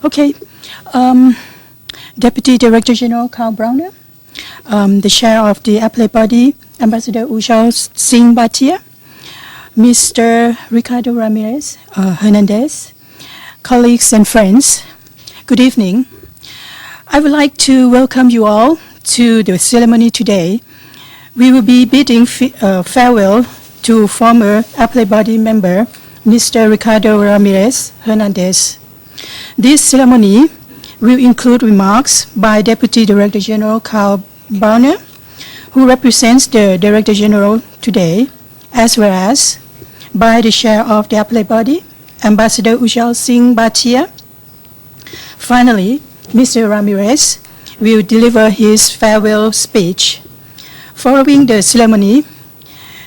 Okay. Deputy Director General Carl Browner, the Chair of the Appellate Body, Ambassador Ujjal Singh Bhatia, Mr. Ricardo Ramirez Hernandez, colleagues and friends, good evening. I would like to welcome you all to the ceremony today. We will be bidding farewell to former Appellate Body member, Mr. Ricardo Ramirez Hernandez. This ceremony will include remarks by Deputy Director General Carl Browner, who represents the Director General today, as well as by the Chair of the Appellate Body, Ambassador Ujjal Singh Bhatia. Finally, Mr. Ramirez will deliver his farewell speech. Following the ceremony,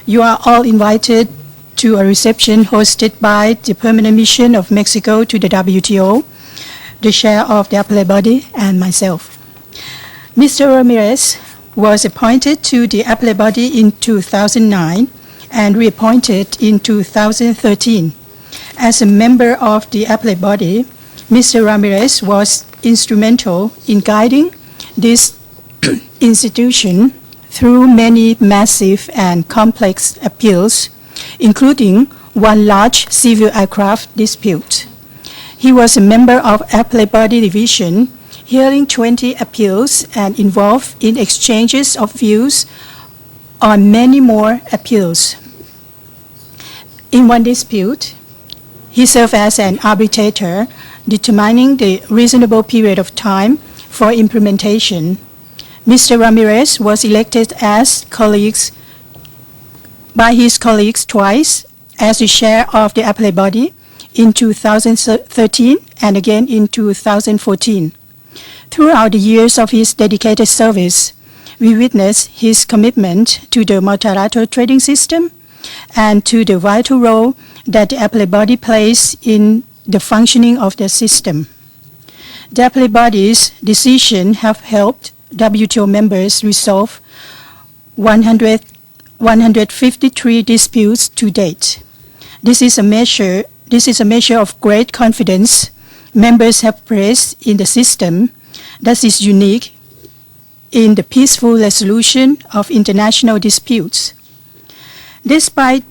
you are all invited to a reception hosted by the Permanent Mission of Mexico to the WTO, the Chair of the Appellate Body, and myself. Mr. Ramirez was appointed to the Appellate Body in 2009 and reappointed in 2013. As a member of the Appellate Body, Mr. Ramirez was instrumental in guiding this institution through many massive and complex appeals, including one large civil aircraft dispute. He was a member of Appellate Body Division, hearing 20 appeals and involved in exchanges of views on many more appeals. In one dispute, he served as an arbitrator, determining the reasonable period of time for implementation. Mr. Ramirez was elected by his colleagues twice as the Chair of the Appellate Body in 2013 and again in 2014. Throughout the years of his dedicated service, we witnessed his commitment to the multilateral trading system and to the vital role that the Appellate Body plays in the functioning of the system. The Appellate Body's decisions have helped WTO members resolve 153 disputes to date. This is a measure of great confidence members have placed in the system that is unique in the peaceful resolution of international disputes. Despite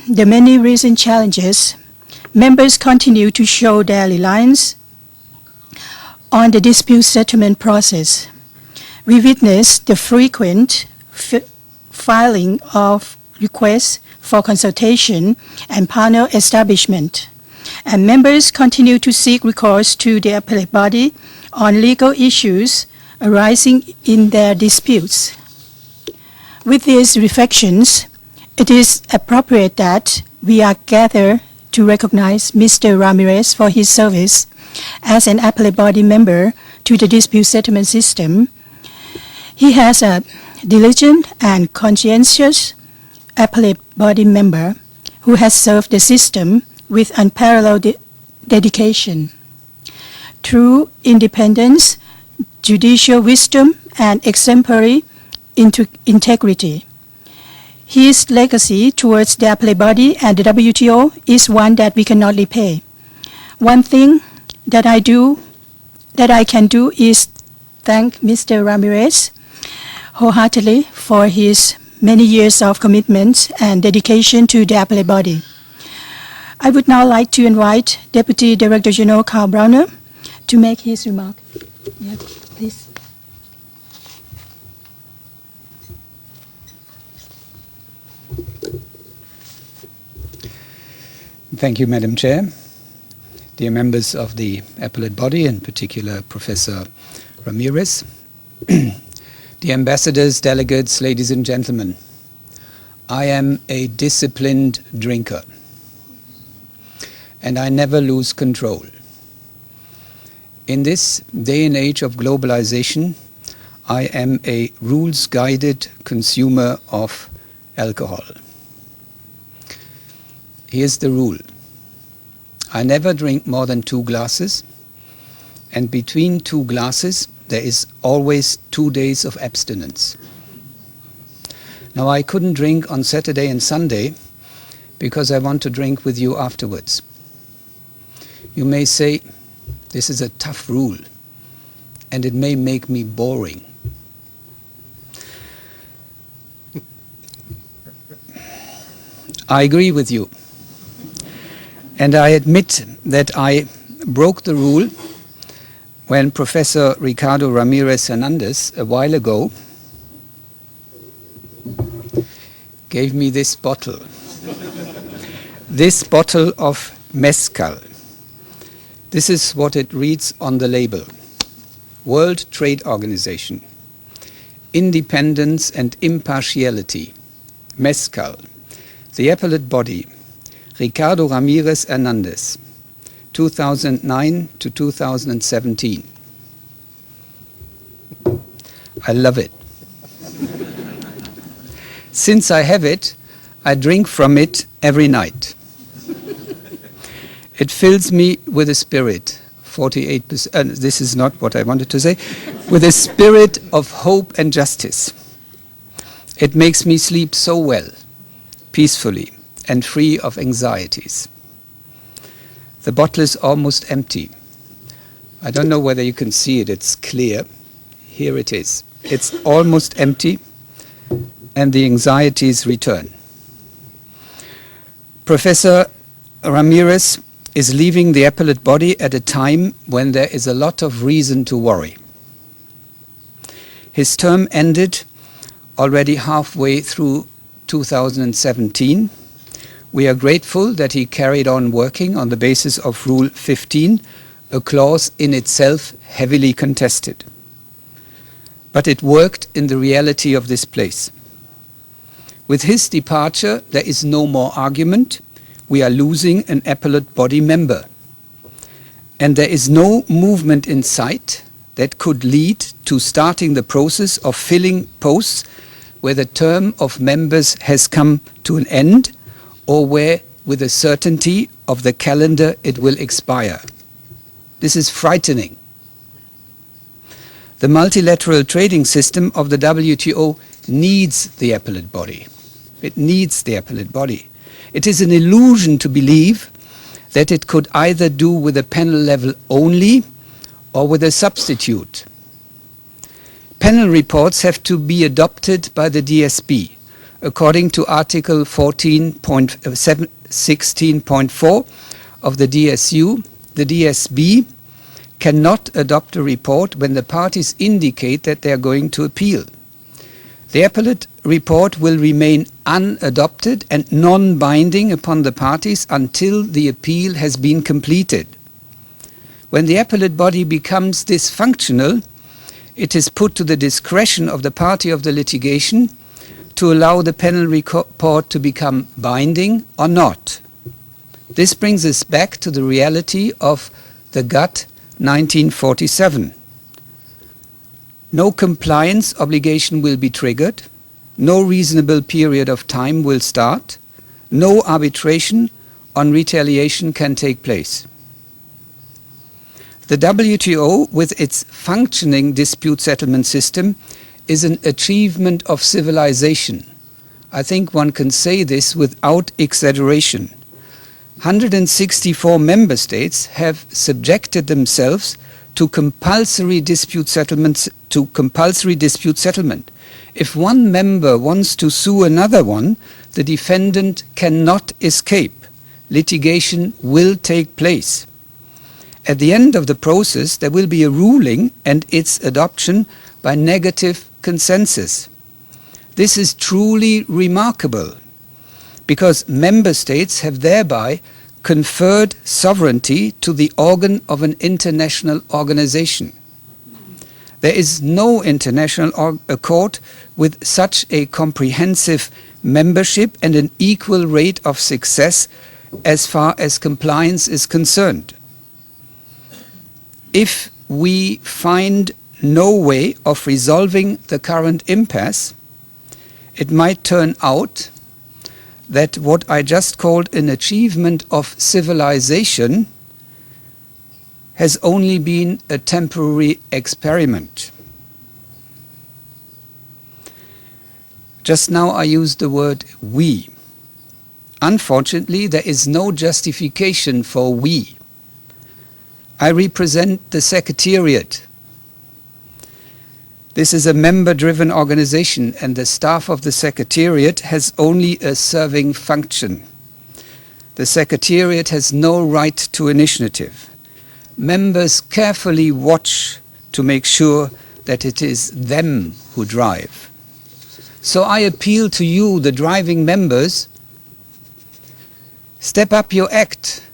the many recent challenges, members continue to show their reliance on the dispute settlement process. We witness the frequent filing of requests for consultation and panel establishment, and members continue to seek recourse to the Appellate Body on legal issues arising in their disputes. With these reflections, it is appropriate that we are gathered to recognize Mr. Ramirez for his service as an Appellate Body member to the dispute settlement system. He has a diligent and conscientious Appellate Body member who has served the system with unparalleled dedication. Through independence, judicial wisdom, and exemplary integrity, his legacy towards the Appellate Body and the WTO is one that we cannot repay. One thing that I can do is thank Mr. Ramirez wholeheartedly for his many years of commitment and dedication to the Appellate Body. I would now like to invite Deputy Director General Carl Browner to make his remark. Yeah, please. Thank you, Madam Chair. Dear members of the Appellate Body, in particular Professor Ramirez, dear ambassadors, delegates, ladies and gentlemen, I am a disciplined drinker, and I never lose control. In this day and age of globalization, I am a rules-guided consumer of alcohol. Here's the rule. I never drink more than 2 glasses, and between 2 glasses there is always 2 days of abstinence. Now, I couldn't drink on Saturday and Sunday because I want to drink with you afterwards. You may say, This is a tough rule, and it may make me boring. I agree with you. And I admit that I broke the rule when Professor Ricardo Ramirez Hernandez, a while ago, gave me this bottle. This bottle of mezcal. This is what it reads on the label. World Trade Organization. Independence and impartiality. Mezcal. The appellate body. Ricardo Ramirez Hernandez. 2009 to 2017. I love it. Since I have it, I drink from it every night. It fills me with a spirit, 48%, this is not what I wanted to say, with a spirit of hope and justice. It makes me sleep so well, peacefully, and free of anxieties. The bottle is almost empty. I don't know whether you can see it, it's clear. Here it is. It's almost empty, and the anxieties return. Professor Ramirez is leaving the appellate body at a time when there is a lot of reason to worry. His term ended already halfway through 2017. We are grateful that he carried on working on the basis of Rule 15, a clause in itself heavily contested. But it worked in the reality of this place. With his departure, there is no more argument. We are losing an appellate body member. And there is no movement in sight that could lead to starting the process of filling posts where the term of members has come to an end, or where, with a certainty of the calendar, it will expire. This is frightening. The multilateral trading system of the WTO needs the appellate body. It needs the appellate body. It is an illusion to believe that it could either do with a panel level only or with a substitute. Panel reports have to be adopted by the DSB. According to Article 16.4 of the DSU, the DSB cannot adopt a report when the parties indicate that they are going to appeal. The appellate report will remain unadopted and non-binding upon the parties until the appeal has been completed. When the appellate body becomes dysfunctional, it is put to the discretion of the party of the litigation to allow the panel report to become binding or not. This brings us back to the reality of the GATT 1947. No compliance obligation will be triggered, no reasonable period of time will start, no arbitration on retaliation can take place. The WTO, with its functioning dispute settlement system, is an achievement of civilization. I think one can say this without exaggeration. 164 member states have subjected themselves to compulsory dispute settlement. If one member wants to sue another one, the defendant cannot escape. Litigation will take place. At the end of the process, there will be a ruling and its adoption by negative consensus. This is truly remarkable because member states have thereby conferred sovereignty to the organ of an international organization. There is no international court with such a comprehensive membership and an equal rate of success as far as compliance is concerned. If we find no way of resolving the current impasse, it might turn out that what I just called an achievement of civilization has only been a temporary experiment. Just now I used the word we. Unfortunately, there is no justification for we. I represent the Secretariat. This is a member-driven organization, and the staff of the Secretariat has only a serving function. The Secretariat has no right to initiative. Members carefully watch to make sure that it is them who drive. So I appeal to you, the driving members, step up your act,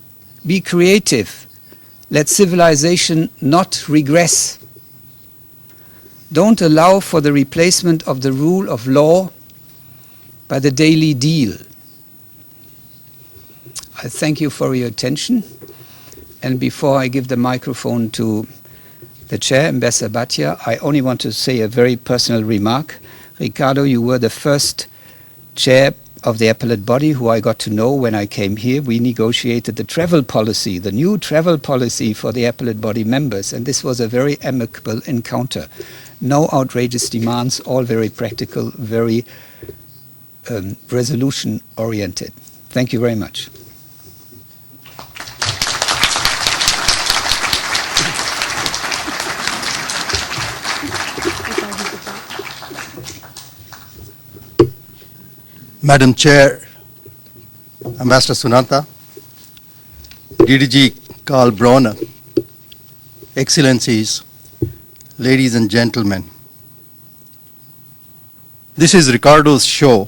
be creative, let civilization not regress. Don't allow for the replacement of the rule of law by the daily deal. I thank you for your attention. And before I give the microphone to the chair, Ambassador Bhatia, I only want to say a very personal remark. Ricardo, you were the first chair of the appellate body who I got to know when I came here. We negotiated the travel policy, the new travel policy for the appellate body members, and this was a very amicable encounter. No outrageous demands, all very practical, very resolution-oriented. Thank you very much. Madam Chair, Ambassador Sunanta, DDG Karl Brauner, Excellencies, ladies and gentlemen. This is Ricardo's show,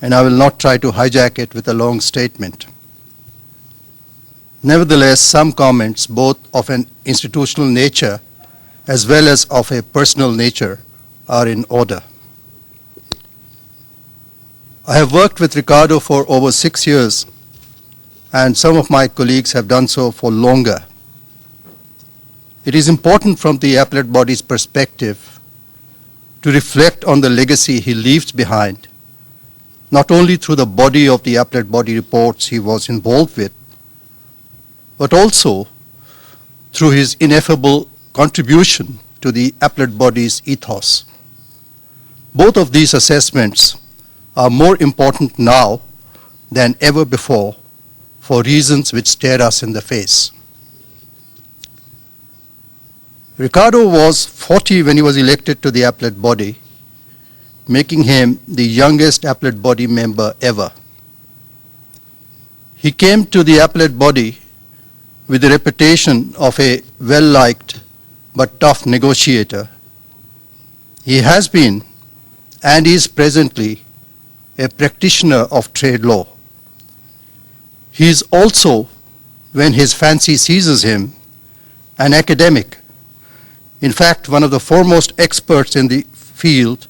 and I will not try to hijack it with a long statement. Nevertheless, some comments, both of an institutional nature as well as of a personal nature, are in order. I have worked with Ricardo for over 6 years, and some of my colleagues have done so for longer. It is important from the appellate body's perspective to reflect on the legacy he leaves behind, not only through the body of the appellate body reports he was involved with, but also through his ineffable contribution to the appellate body's ethos. Both of these assessments are more important now than ever before for reasons which stare us in the face. Ricardo was 40 when he was elected to the appellate body, making him the youngest appellate body member ever. He came to the appellate body with the reputation of a well-liked but tough negotiator. He has been and is presently a practitioner of trade law. He is also, when his fancy seizes him, an academic. In fact, one of the foremost experts in the field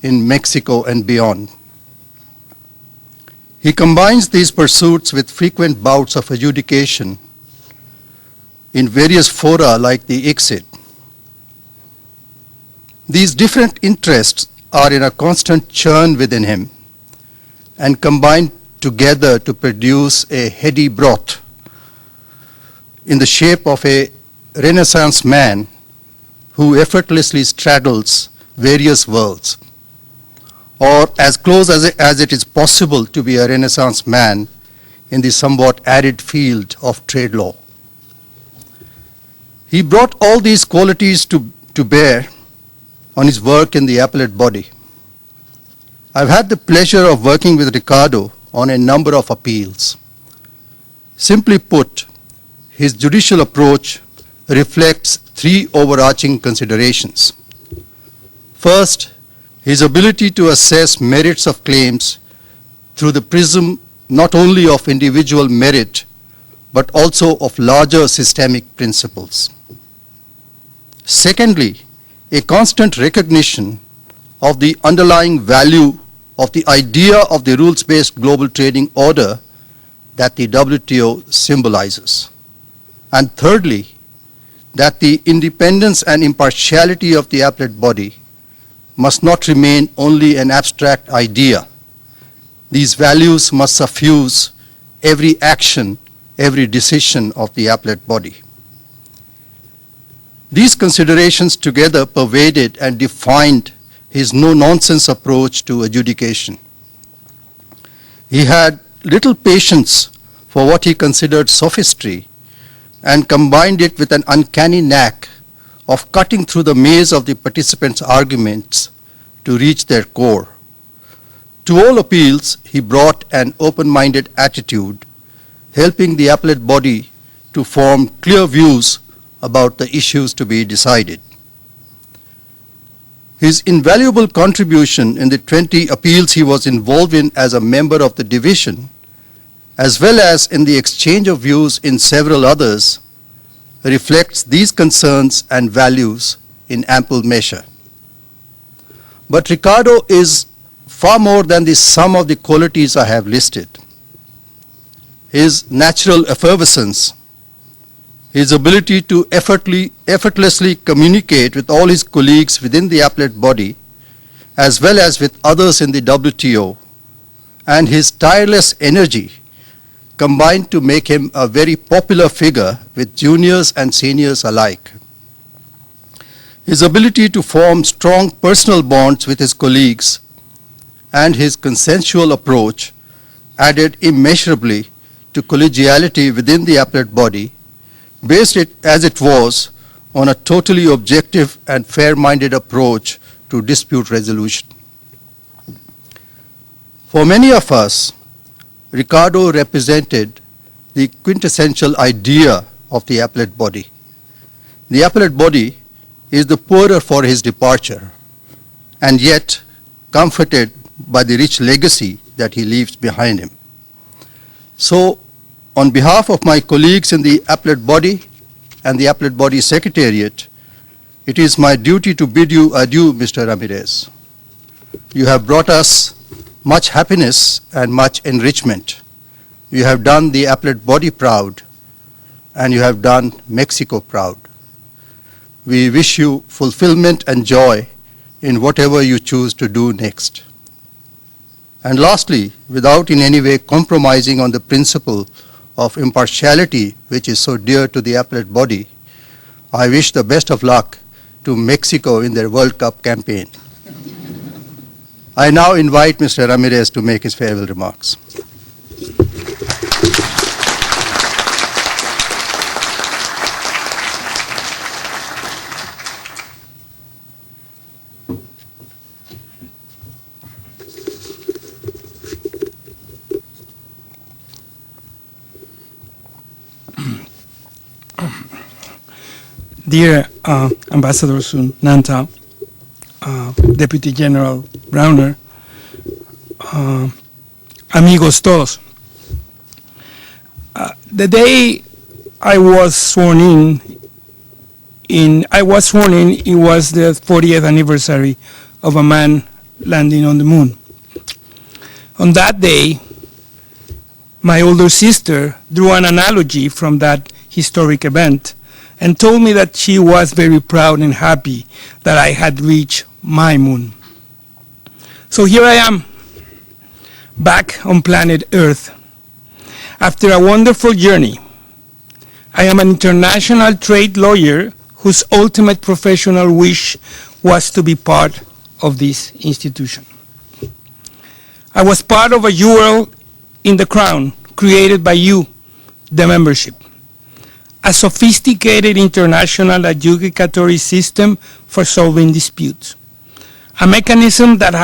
in Mexico and beyond. He combines these pursuits with frequent bouts of adjudication in various fora like the ICSID. These different interests are in a constant churn within him and combine together to produce a heady broth in the shape of a Renaissance man who effortlessly straddles various worlds, or as close as it is possible to be a Renaissance man in the somewhat arid field of trade law. He brought all these qualities to bear on his work in the appellate body. I've had the pleasure of working with Ricardo on a number of appeals. Simply put, his judicial approach reflects 3 overarching considerations. First, his ability to assess merits of claims through the prism not only of individual merit, but also of larger systemic principles. Secondly, a constant recognition of the underlying value of the idea of the rules-based global trading order that the WTO symbolizes. And thirdly, that the independence and impartiality of the appellate body must not remain only an abstract idea. These values must suffuse every action, every decision of the appellate body. These considerations together pervaded and defined his no-nonsense approach to adjudication. He had little patience for what he considered sophistry, and combined it with an uncanny knack of cutting through the maze of the participants' arguments to reach their core. To all appeals, he brought an open-minded attitude, helping the appellate body to form clear views about the issues to be decided. His invaluable contribution in the 20 appeals he was involved in as a member of the division, as well as in the exchange of views in several others, reflects these concerns and values in ample measure. But Ricardo is far more than the sum of the qualities I have listed. His natural effervescence, his ability to effortlessly communicate with all his colleagues within the appellate body, as well as with others in the WTO, and his tireless energy combined to make him a very popular figure with juniors and seniors alike. His ability to form strong personal bonds with his colleagues and his consensual approach added immeasurably to collegiality within the appellate body, based it as it was on a totally objective and fair-minded approach to dispute resolution. For many of us, Ricardo represented the quintessential idea of the appellate body. The appellate body is the poorer for his departure, and yet comforted by the rich legacy that he leaves behind him. So, on behalf of my colleagues in the appellate body and the appellate body secretariat, it is my duty to bid you adieu, Mr. Ramirez. You have brought us much happiness and much enrichment. You have done the appellate body proud, and you have done Mexico proud. We wish you fulfillment and joy in whatever you choose to do next. And lastly, without in any way compromising on the principle of impartiality, which is so dear to the appellate body, I wish the best of luck to Mexico in their World Cup campaign. I now invite Mr. Ramirez to make his farewell remarks. Dear Ambassador Nanta, Deputy General Browner, amigos todos. The day I was sworn in, it was the 40th anniversary of a man landing on the moon. On that day, my older sister drew an analogy from that historic event and told me that she was very proud and happy that I had reached my moon. So here I am, back on planet Earth. After a wonderful journey, I am an international trade lawyer whose ultimate professional wish was to be part of this institution. I was part of a jewel in the crown created by you, the membership. A sophisticated international adjudicatory system for solving disputes. A mechanism that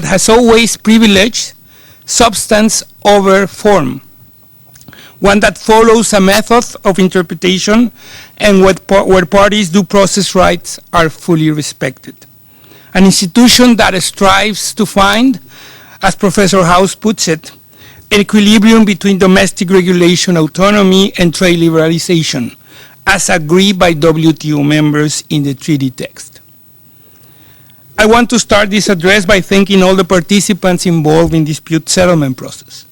has always privileged substance over form. One that follows a method of interpretation and where parties' due process rights are fully respected. An institution that strives to find, as Professor House puts it, an equilibrium between domestic regulation autonomy and trade liberalization, as agreed by WTO members in the treaty text. I want to start this address by thanking all the participants involved in the dispute settlement process.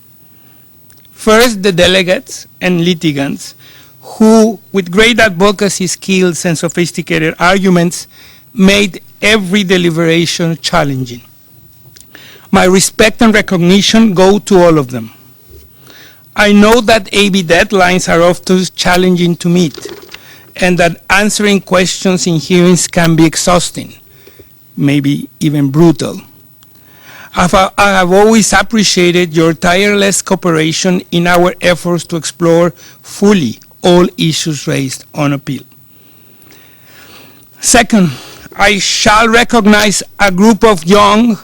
First, the delegates and litigants who, with great advocacy skills and sophisticated arguments, made every deliberation challenging. My respect and recognition go to all of them. I know that AB deadlines are often challenging to meet, and that answering questions in hearings can be exhausting, maybe even brutal. I have always appreciated your tireless cooperation in our efforts to explore fully all issues raised on appeal. Second, I shall recognize a group of young,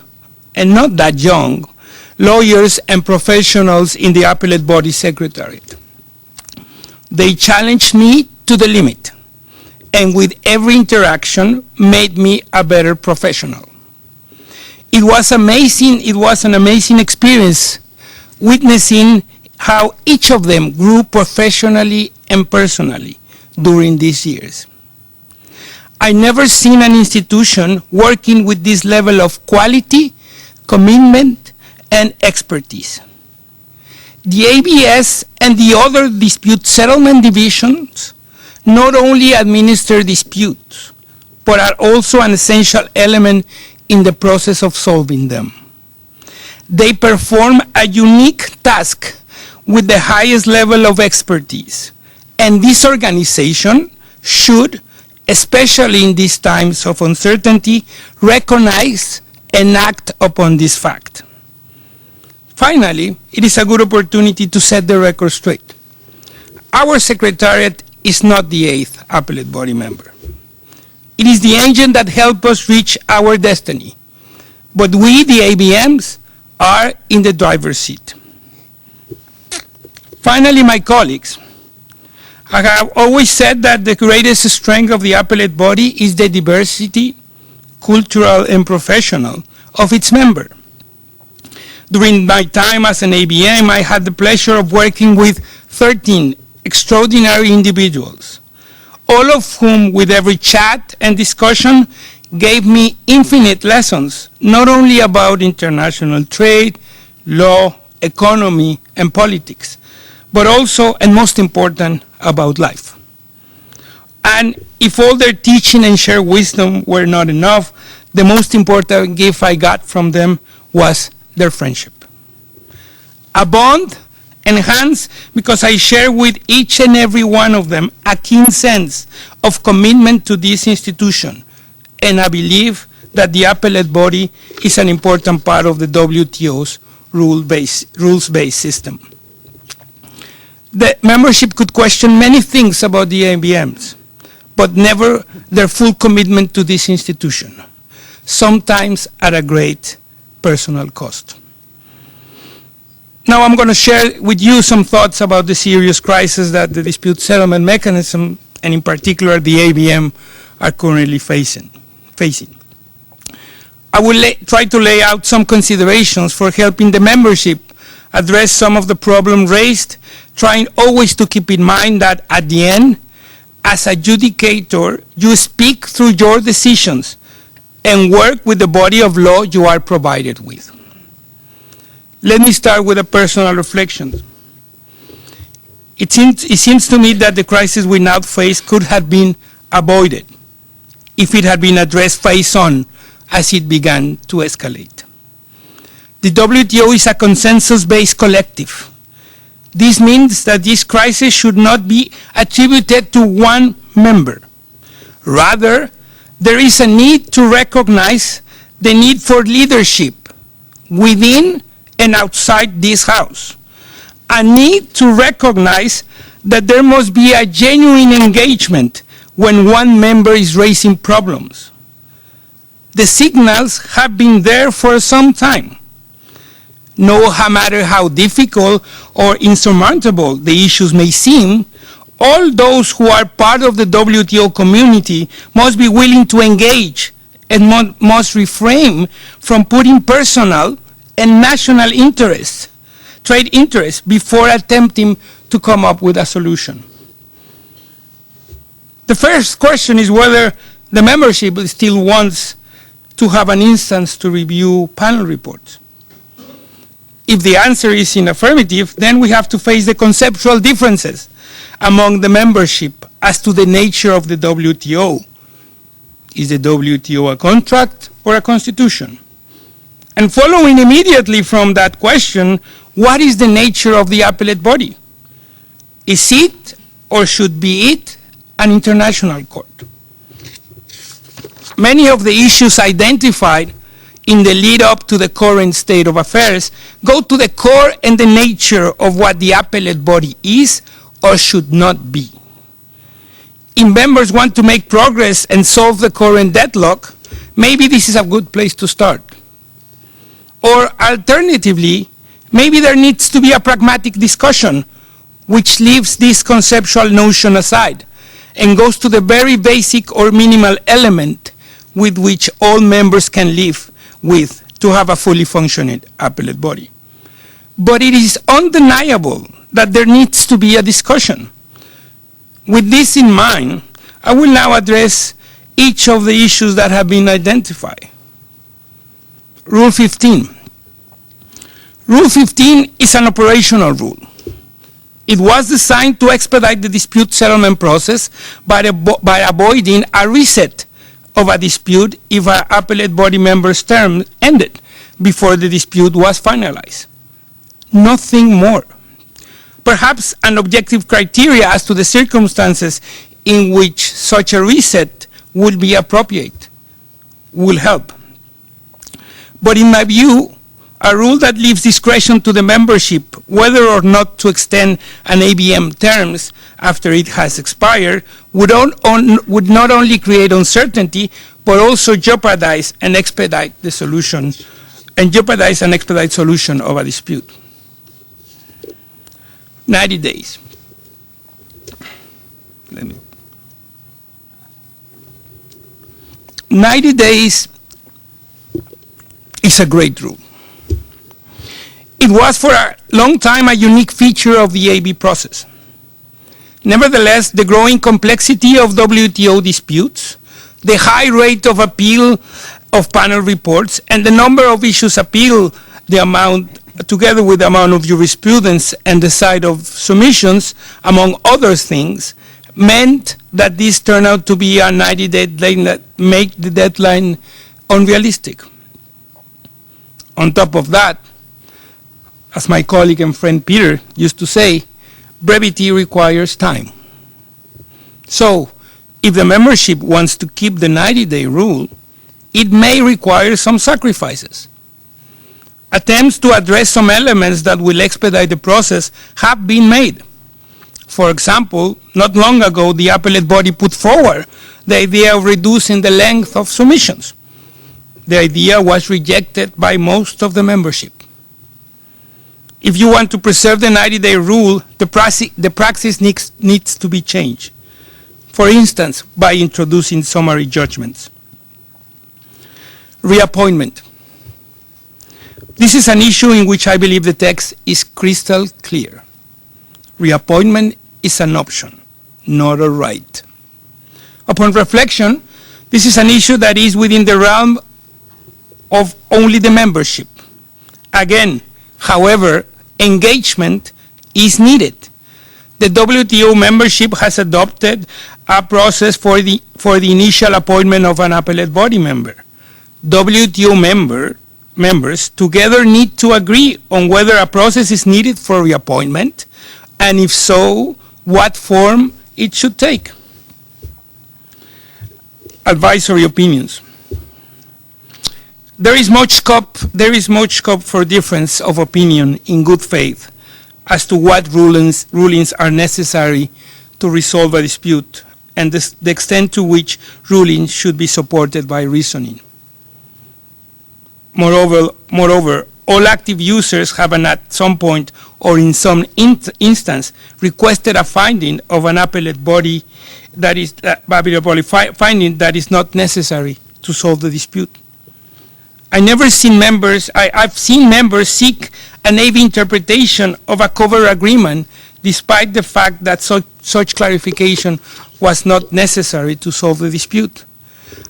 and not that young, lawyers and professionals in the appellate body secretariat. They challenged me to the limit, and with every interaction made me a better professional. It was amazing. It was an amazing experience witnessing how each of them grew professionally and personally during these years. I never seen an institution working with this level of quality, commitment, and expertise. The ABS and the other dispute settlement divisions not only administer disputes, but are also an essential element in the process of solving them. They perform a unique task with the highest level of expertise, and this organization should, especially in these times of uncertainty, recognize and act upon this fact. Finally, it is a good opportunity to set the record straight. Our Secretariat is not the 8th appellate body member. It is the engine that helped us reach our destiny. But we, the ABMs, are in the driver's seat. Finally, my colleagues, I have always said that the greatest strength of the appellate body is the diversity, cultural and professional, of its member. During my time as an ABM, I had the pleasure of working with 13 extraordinary individuals, all of whom, with every chat and discussion, gave me infinite lessons, not only about international trade, law, economy, and politics, but also, and most important, about life. And if all their teaching and shared wisdom were not enough, the most important gift I got from them was their friendship. A bond enhanced because I share with each and every one of them a keen sense of commitment to this institution, and I believe that the appellate body is an important part of the WTO's rules-based system. The membership could question many things about the ABMs, but never their full commitment to this institution, sometimes at a great personal cost. Now I'm going to share with you some thoughts about the serious crisis that the dispute settlement mechanism, and in particular the ABM, are currently facing. I will try to lay out some considerations for helping the membership address some of the problems raised, trying always to keep in mind that at the end, as adjudicator, you speak through your decisions and work with the body of law you are provided with. Let me start with a personal reflection. It seems to me that the crisis we now face could have been avoided if it had been addressed face on as it began to escalate. The WTO is a consensus-based collective. This means that this crisis should not be attributed to one member. Rather, there is a need to recognize the need for leadership within and outside this House. A need to recognize that there must be a genuine engagement when one member is raising problems. The signals have been there for some time. No matter how difficult or insurmountable the issues may seem, all those who are part of the WTO community must be willing to engage and must refrain from putting personal and national interests, trade interests, before attempting to come up with a solution. The first question is whether the membership still wants to have an instance to review panel reports. If the answer is in affirmative, then we have to face the conceptual differences among the membership as to the nature of the WTO. Is the WTO a contract or a constitution? And following immediately from that question, what is the nature of the appellate body? Is it, or should be it, an international court? Many of the issues identified in the lead up to the current state of affairs go to the core and the nature of what the appellate body is or should not be. If members want to make progress and solve the current deadlock, maybe this is a good place to start. Or alternatively, maybe there needs to be a pragmatic discussion which leaves this conceptual notion aside and goes to the very basic or minimal element with which all members can live with to have a fully functioning appellate body. But it is undeniable that there needs to be a discussion. With this in mind, I will now address each of the issues that have been identified. Rule 15. Rule 15 is an operational rule. It was designed to expedite the dispute settlement process by avoiding a reset of a dispute if an appellate body member's term ended before the dispute was finalized. Nothing more. Perhaps an objective criteria as to the circumstances in which such a reset would be appropriate will help. But in my view, a rule that leaves discretion to the membership whether or not to extend an ABM terms after it has expired would not only create uncertainty, but also jeopardize and expedite the solution, and jeopardize and expedite solution of a dispute. 90 days. 90 days is a great rule. It was for a long time a unique feature of the AB process. Nevertheless, the growing complexity of WTO disputes, the high rate of appeal of panel reports, and the number of issues appealed, the amount, together with the amount of jurisprudence and the size of submissions, among other things, meant that this turned out to be a 90-day deadline that made the deadline unrealistic. On top of that, as my colleague and friend Peter used to say, brevity requires time. So, if the membership wants to keep the 90-day rule, it may require some sacrifices. Attempts to address some elements that will expedite the process have been made. For example, not long ago, the appellate body put forward the idea of reducing the length of submissions. The idea was rejected by most of the membership. If you want to preserve the 90-day rule, the praxis needs to be changed. For instance, by introducing summary judgments. Reappointment. This is an issue in which I believe the text is crystal clear. Reappointment is an option, not a right. Upon reflection, this is an issue that is within the realm of only the membership. Again, however, engagement is needed. The WTO membership has adopted a process for the initial appointment of an appellate body member. WTO members together need to agree on whether a process is needed for reappointment, and if so, what form it should take. Advisory opinions. There is much scope for difference of opinion in good faith as to what rulings are necessary to resolve a dispute and the extent to which rulings should be supported by reasoning. Moreover, all active users have at some point or in some instance requested a finding of an appellate body finding that is not necessary to solve the dispute. I've seen members seek an AB interpretation of a cover agreement despite the fact that such clarification was not necessary to solve the dispute.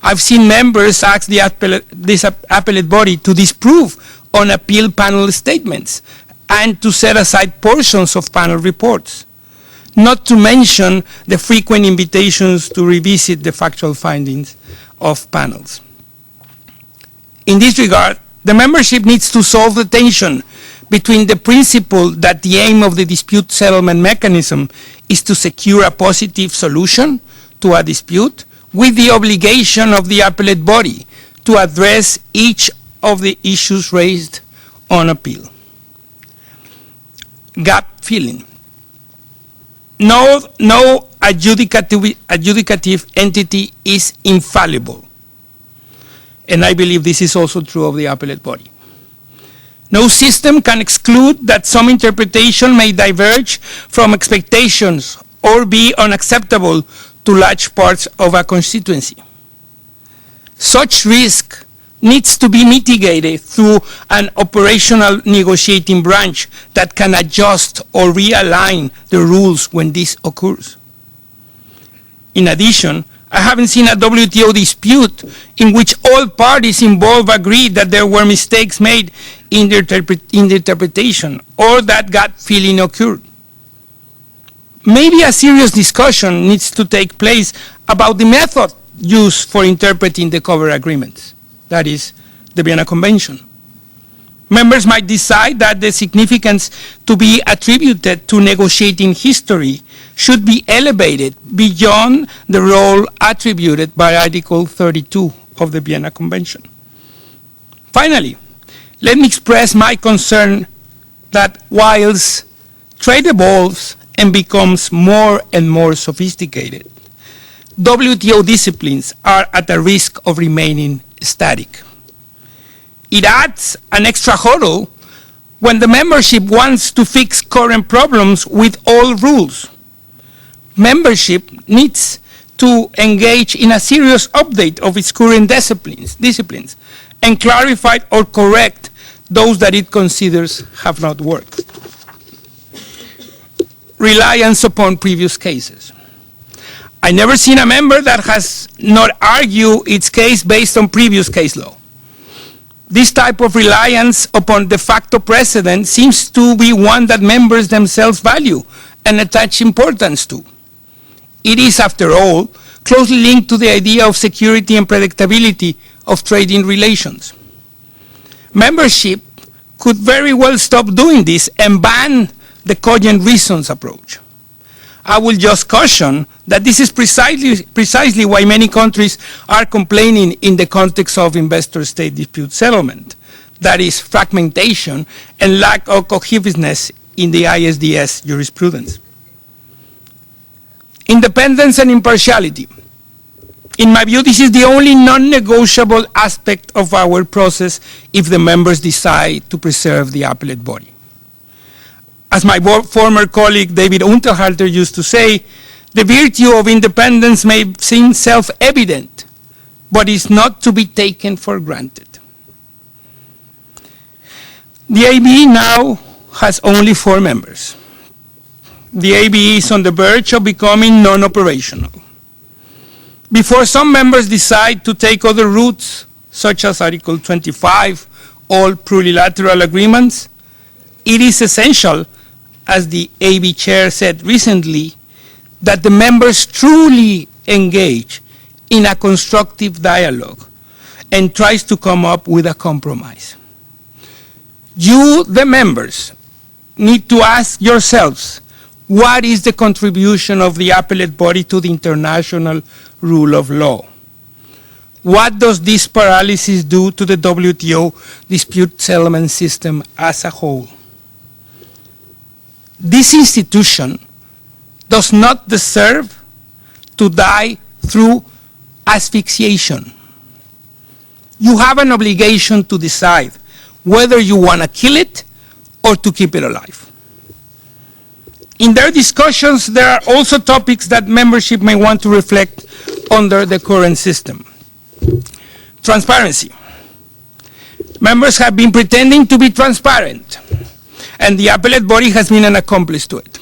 I've seen members ask this appellate body to disprove on appeal panel statements and to set aside portions of panel reports, not to mention the frequent invitations to revisit the factual findings of panels. In this regard, the membership needs to solve the tension between the principle that the aim of the dispute settlement mechanism is to secure a positive solution to a dispute with the obligation of the appellate body to address each of the issues raised on appeal. Gap filling. no adjudicative entity is infallible. And I believe this is also true of the appellate body. No system can exclude that some interpretation may diverge from expectations or be unacceptable to large parts of a constituency. Such risk needs to be mitigated through an operational negotiating branch that can adjust or realign the rules when this occurs. In addition, I haven't seen a WTO dispute in which all parties involved agreed that there were mistakes made in the interpretation or that gut feeling occurred. Maybe a serious discussion needs to take place about the method used for interpreting the cover agreements, that is, the Vienna Convention. Members might decide that the significance to be attributed to negotiating history should be elevated beyond the role attributed by Article 32 of the Vienna Convention. Finally, let me express my concern that whilst trade evolves and becomes more and more sophisticated, WTO disciplines are at a risk of remaining static. It adds an extra hurdle when the membership wants to fix current problems with old rules. Membership needs to engage in a serious update of its current disciplines and clarify or correct those that it considers have not worked. Reliance upon previous cases. I never seen a member that has not argued its case based on previous case law. This type of reliance upon de facto precedent seems to be one that members themselves value and attach importance to. It is, after all, closely linked to the idea of security and predictability of trading relations. Membership could very well stop doing this and ban the cogent reasons approach. I will just caution that this is precisely why many countries are complaining in the context of investor-state dispute settlement, that is, fragmentation and lack of cohesiveness in the ISDS jurisprudence. Independence and impartiality. In my view, this is the only non-negotiable aspect of our process if the members decide to preserve the appellate body. As my former colleague David Unterhalter used to say, the virtue of independence may seem self-evident, but is not to be taken for granted. The ABE now has only 4 members. The ABE is on the verge of becoming non-operational. Before some members decide to take other routes, such as Article 25, all plurilateral agreements, it is essential, as the AB chair said recently, that the members truly engage in a constructive dialogue and tries to come up with a compromise. You, the members, need to ask yourselves, what is the contribution of the appellate body to the international rule of law? What does this paralysis do to the WTO dispute settlement system as a whole? This institution does not deserve to die through asphyxiation. You have an obligation to decide whether you want to kill it or to keep it alive. In their discussions, there are also topics that membership may want to reflect under the current system. Transparency. Members have been pretending to be transparent, and the appellate body has been an accomplice to it.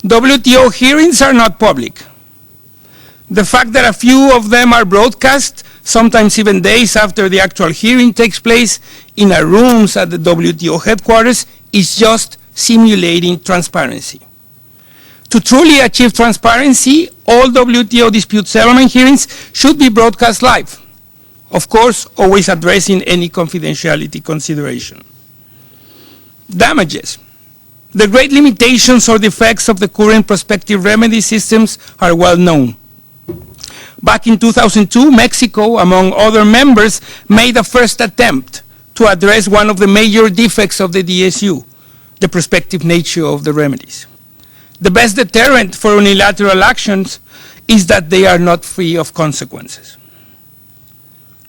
WTO hearings are not public. The fact that a few of them are broadcast, sometimes even days after the actual hearing takes place, in our rooms at the WTO headquarters, is just simulating transparency. To truly achieve transparency, all WTO dispute settlement hearings should be broadcast live. Of course, always addressing any confidentiality consideration. Damages. The great limitations or defects of the current prospective remedy systems are well known. Back in 2002, Mexico, among other members, made a first attempt to address one of the major defects of the DSU, the prospective nature of the remedies. The best deterrent for unilateral actions is that they are not free of consequences.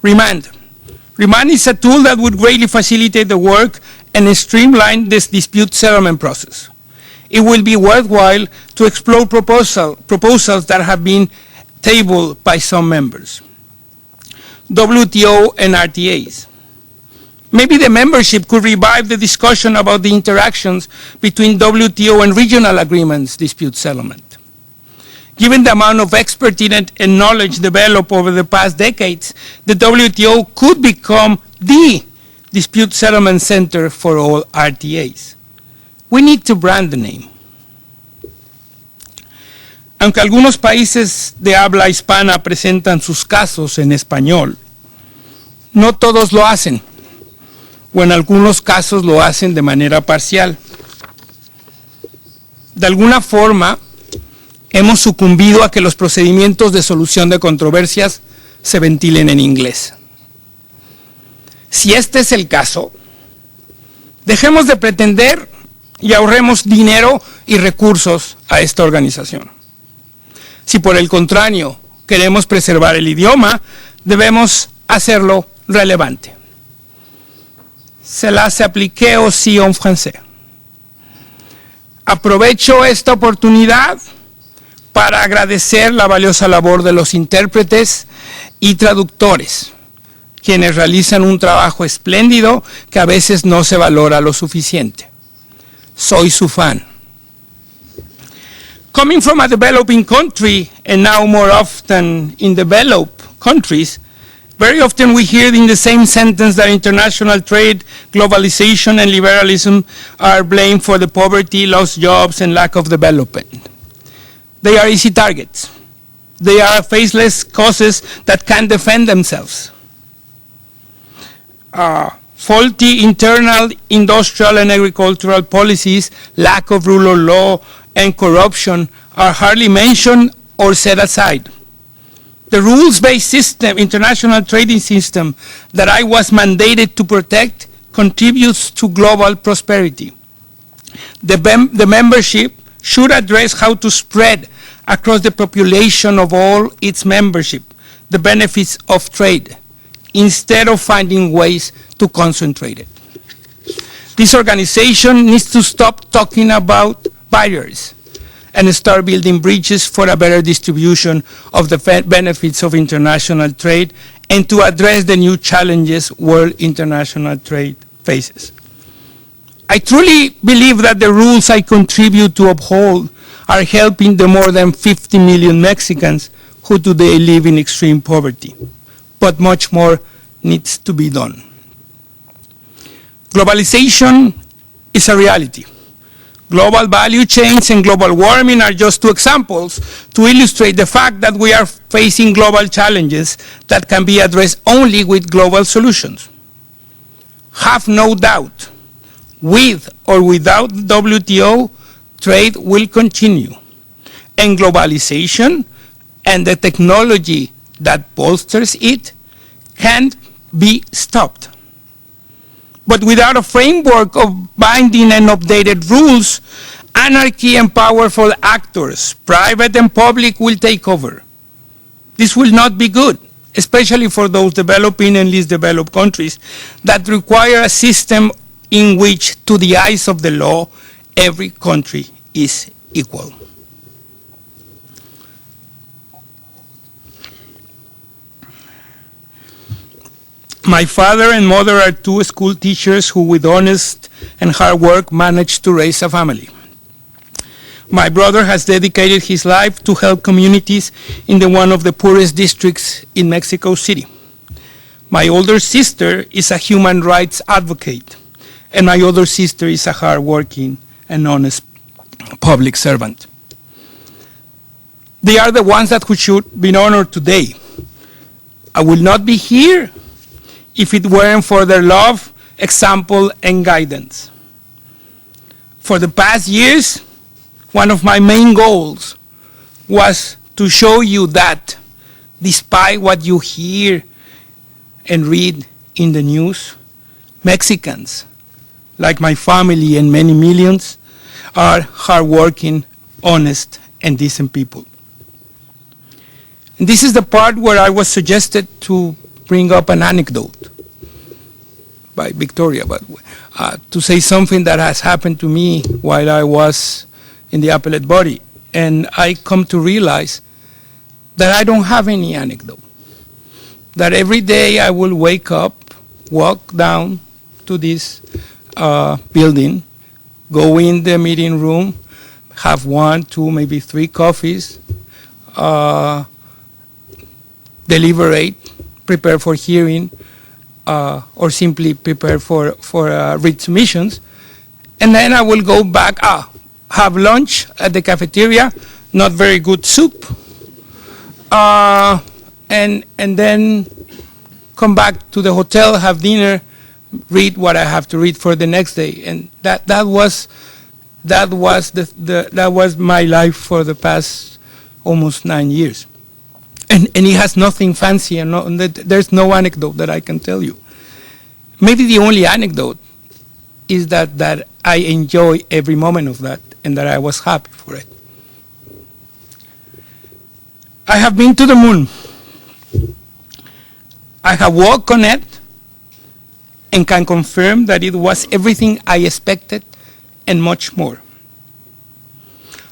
Remand. Remand is a tool that would greatly facilitate the work and streamline this dispute settlement process. It will be worthwhile to explore proposals that have been tabled by some members. WTO and RTAs. Maybe the membership could revive the discussion about the interactions between WTO and regional agreements dispute settlement. Given the amount of expertise and knowledge developed over the past decades, the WTO could become the dispute settlement center for all RTAs. We need to brand the name. Aunque algunos países de habla hispana presentan sus casos en español, no todos lo hacen, o en algunos casos lo hacen de manera parcial. De alguna forma, hemos sucumbido a que los procedimientos de solución de controversias se ventilen en inglés. Si este es el caso, dejemos de pretender y ahorremos dinero y recursos a esta organización. Si por el contrario queremos preservar el idioma, debemos hacerlo relevante. Cela s'applique aussi en français. Aprovecho esta oportunidad para agradecer la valiosa labor de los intérpretes y traductores, quienes realizan un trabajo espléndido que a veces no se valora lo suficiente. Soy su fan. Coming from a developing country, and now more often in developed countries, very often we hear in the same sentence that international trade, globalization, and liberalism are blamed for the poverty, lost jobs, and lack of development. They are easy targets. They are faceless causes that can't defend themselves. Faulty internal industrial and agricultural policies, lack of rule of law, and corruption are hardly mentioned or set aside. The rules-based system, international trading system that I was mandated to protect contributes to global prosperity. The membership should address how to spread across the population of all its membership the benefits of trade, instead of finding ways to concentrate it. This organization needs to stop talking about barriers and start building bridges for a better distribution of the benefits of international trade and to address the new challenges world international trade faces. I truly believe that the rules I contribute to uphold are helping the more than 50 million Mexicans who today live in extreme poverty. But much more needs to be done. Globalization is a reality. Global value chains and global warming are just two examples to illustrate the fact that we are facing global challenges that can be addressed only with global solutions. Have no doubt, with or without the WTO, trade will continue, and globalization and the technology that bolsters it can't be stopped. But without a framework of binding and updated rules, anarchy and powerful actors, private and public, will take over. This will not be good, especially for those developing and least developed countries that require a system in which, to the eyes of the law, every country is equal. My father and mother are two school teachers who, with honest and hard work, managed to raise a family. My brother has dedicated his life to help communities in one of the poorest districts in Mexico City. My older sister is a human rights advocate, and my older sister is a hardworking and honest public servant. They are the ones that should be honored today. I will not be here if it weren't for their love, example, and guidance. For the past years, one of my main goals was to show you that despite what you hear and read in the news, Mexicans, like my family and many millions, are hardworking, honest, and decent people. And this is the part where I was suggested to bring up an anecdote by Victoria, but to say something that has happened to me while I was in the appellate body. And I come to realize that I don't have any anecdote. That every day I will wake up, walk down to this building, go in the meeting room, have 1, 2, maybe 3 coffees, deliberate, prepare for hearing, or simply prepare for read submissions, and then I will go back, have lunch at the cafeteria, not very good soup, and then come back to the hotel, have dinner, read what I have to read for the next day, and that was my life for the past almost 9 years. And it has nothing fancy, and there's no anecdote that I can tell you. Maybe the only anecdote is that I enjoy every moment of that, and that I was happy for it. I have been to the moon. I have walked on it, and can confirm that it was everything I expected and much more.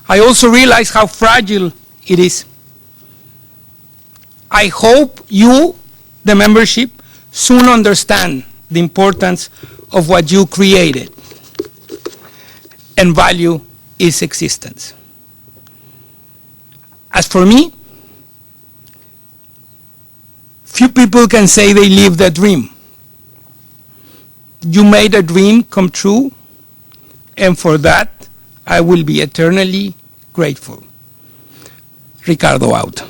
I also realize how fragile it is. I hope you, the membership, soon understand the importance of what you created and value its existence. As for me, few people can say they lived a dream. You made a dream come true, and for that, I will be eternally grateful. Ricardo out.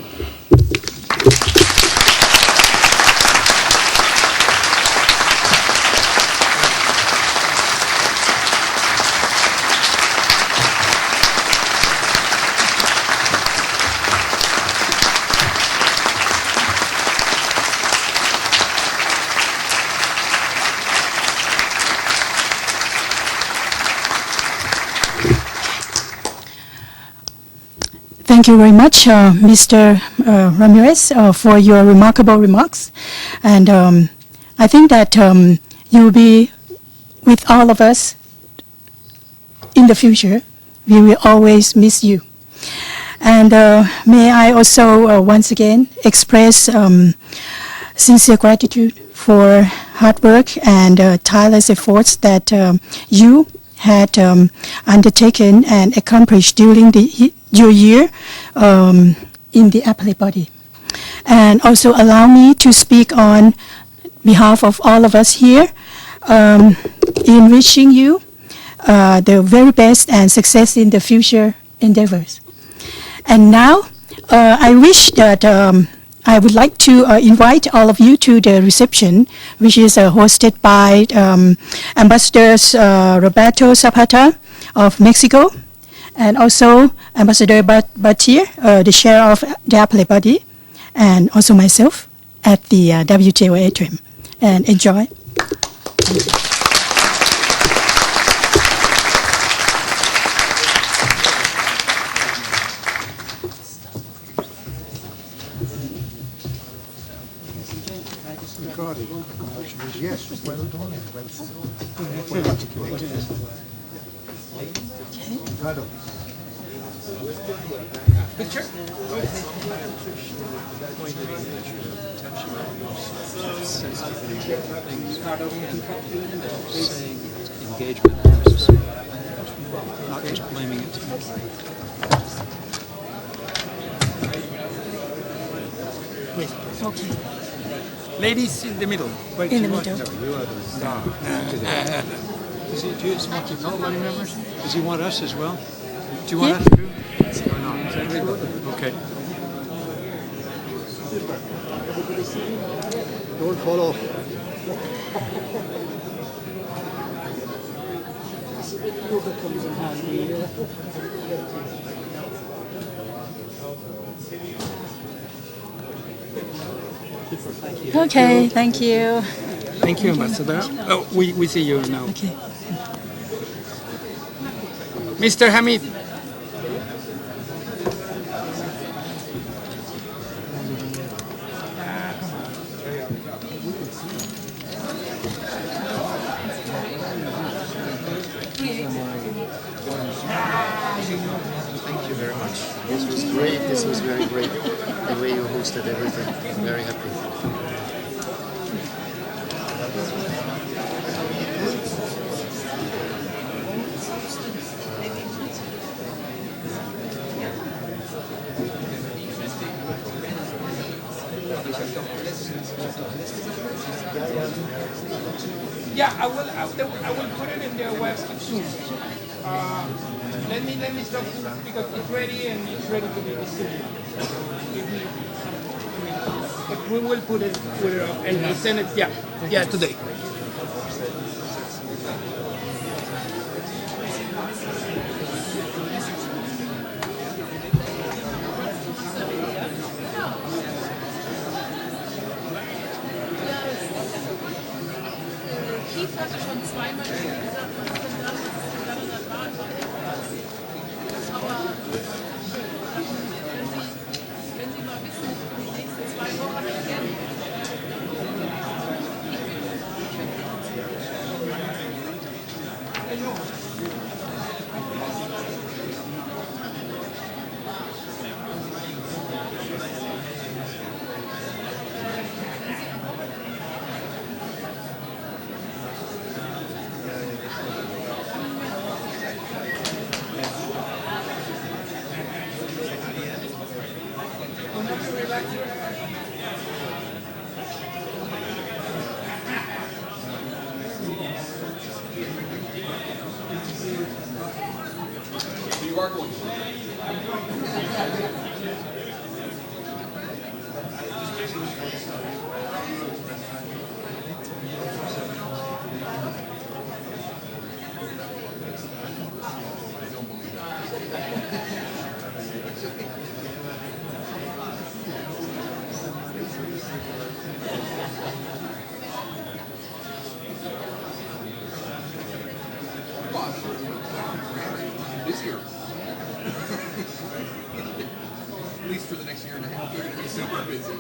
Thank you very much, Mr. Ramirez, for your remarkable remarks. And I think that you will be with all of us in the future. We will always miss you. And may I also once again express sincere gratitude for hard work and tireless efforts that you had undertaken and accomplished during your year in the appellate body. And also allow me to speak on behalf of all of us here in wishing you the very best and success in the future endeavors. And now I wish that I would like to invite all of you to the reception, which is hosted by Ambassadors Roberto Zapata of Mexico, and also Ambassador Batir, the chair of the appellate body, and also myself at the WTO atrium. And enjoy. Picture? Saying engagement is necessary, not just blaming it. Okay. Ladies in the middle. In the middle. Does he want to know any members? Does he want us as well? Do you want Yeah. us too? Or not? Okay. Don't follow. Okay, thank you. Thank you, Ambassador. Oh, we see you now. Okay. Mr. Hamid. much. This was great. This was very great. The way you hosted everything. Very happy. Yeah, I will put it in the website soon. Let me stop because it's ready and it's ready to be distributed. But we will put it up and send it. Yeah, today. Kies hatte schon zweimal gesagt, was ist denn das, war. Aber wenn Sie mal wissen, die nächsten 2 Wochen erkennen. This year. At least for the next year and a half, you're going to be super busy.